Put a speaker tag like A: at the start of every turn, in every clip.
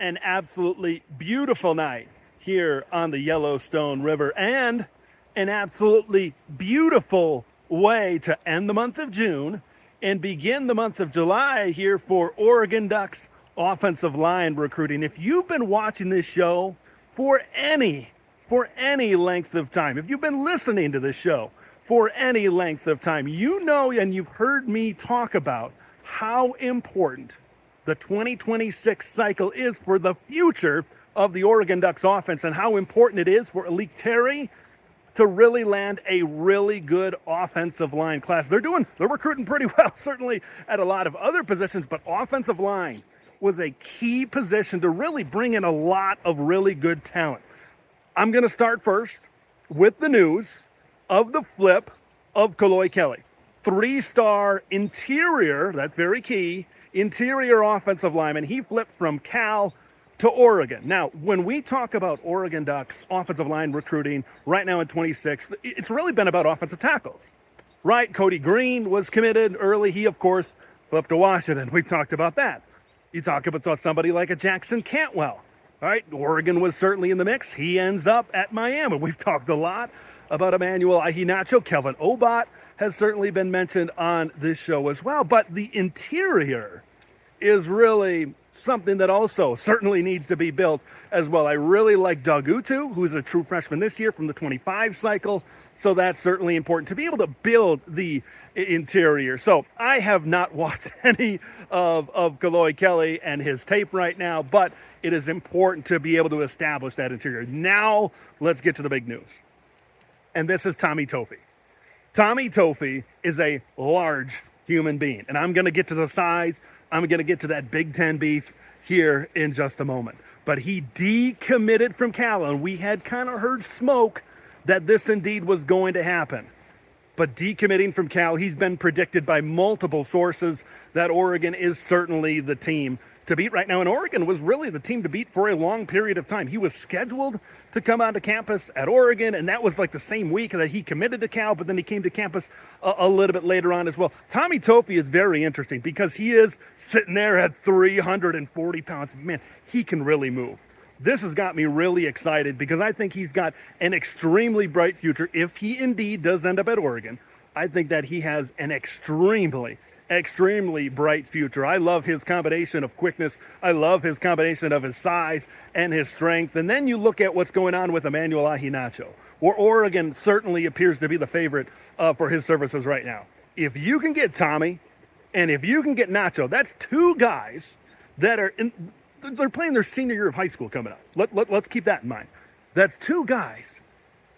A: an absolutely beautiful night here on the Yellowstone River, and an absolutely beautiful way to end the month of June and begin the month of July here for Oregon Ducks offensive line recruiting. If you've been watching this show for any length of time, if you've been listening to this show for any length of time, you know, and you've heard me talk about how important the 2026 cycle is for the future of the Oregon Ducks offense, and how important it is for Elite Terry to really land a really good offensive line class. They're recruiting pretty well, certainly at a lot of other positions, but offensive line was a key position to really bring in a lot of really good talent. I'm going to start first with the news of the flip of Koloi Keli. 3-star interior, that's very key, interior offensive lineman. He flipped from Cal to Oregon. Now, when we talk about Oregon Ducks offensive line recruiting right now in 26, it's really been about offensive tackles, right? Cody Green was committed early. He, of course, flipped to Washington. We've talked about that. You talk about somebody like a Jackson Cantwell. All right, Oregon was certainly in the mix. He ends up at Miami. We've talked a lot about Emmanuel Ahinacho. Kelvin Obot has certainly been mentioned on this show as well. But the interior is really something that also certainly needs to be built as well. I really like Doug Utu, who's a true freshman this year from the 25 cycle. So that's certainly important to be able to build the interior. So I have not watched any of Koloi Keli and his tape right now, but it is important to be able to establish that interior. Now let's get to the big news. And this is Tommy Tofi. Tommy Tofi is a large human being, and I'm going to get to the size. I'm going to get to that Big Ten beef here in just a moment. But he decommitted from Cal, and we had kind of heard smoke that this indeed was going to happen. But decommitting from Cal, he's been predicted by multiple sources that Oregon is certainly the team to beat right now. And Oregon was really the team to beat for a long period of time. He was scheduled to come onto campus at Oregon, and that was like the same week that he committed to Cal, but then he came to campus a little bit later on as well. Tommy Tofi is very interesting because he is sitting there at 340 pounds. Man, he can really move. This has got me really excited because I think he's got an extremely bright future. If he indeed does end up at Oregon, I think that he has an extremely bright future. I love his combination of quickness. I love his combination of his size and his strength. And then you look at what's going on with Emmanuel Ahinacho, where Oregon certainly appears to be the favorite for his services right now. If you can get Tommy and if you can get Nacho, that's two guys that are they're playing their senior year of high school coming up. Let's keep that in mind. That's two guys,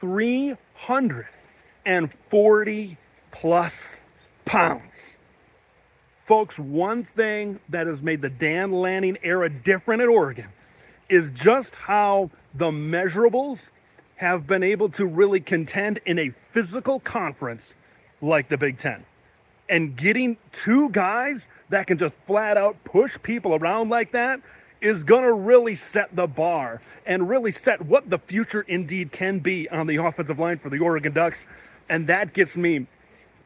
A: 340 plus pounds. Folks, one thing that has made the Dan Lanning era different at Oregon is just how the measurables have been able to really contend in a physical conference like the Big Ten. And getting two guys that can just flat out push people around like that is going to really set the bar and really set what the future indeed can be on the offensive line for the Oregon Ducks. And that gets me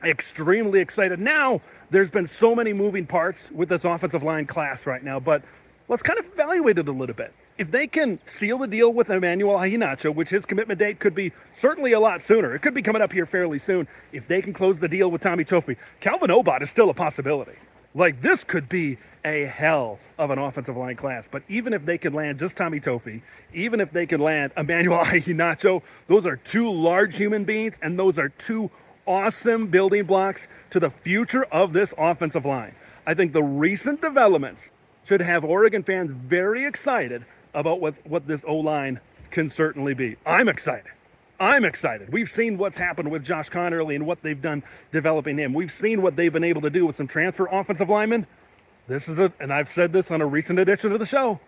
A: extremely excited. Now, there's been so many moving parts with this offensive line class right now, but let's kind of evaluate it a little bit. If they can seal the deal with Emmanuel Ahinacho, which his commitment date could be certainly a lot sooner. It could be coming up here fairly soon. If they can close the deal with Tommy Tofi, Calvin Obot is still a possibility. Like, this could be a hell of an offensive line class. But even if they could land just Tommy Tofi, even if they could land Emmanuel Ahinacho, those are two large human beings, and those are two awesome building blocks to the future of this offensive line. I think the recent developments should have Oregon fans very excited about what this O-line can certainly be. I'm excited. We've seen what's happened with Josh Connerly and what they've done developing him. We've seen what they've been able to do with some transfer offensive linemen. And I've said this on a recent edition of the show,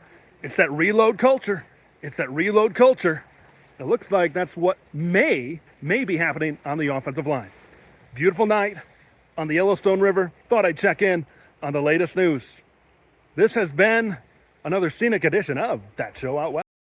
A: it's that reload culture. It looks like that's what may be happening on the offensive line. Beautiful night on the Yellowstone River. Thought I'd check in on the latest news. This has been another scenic edition of That Show Out West.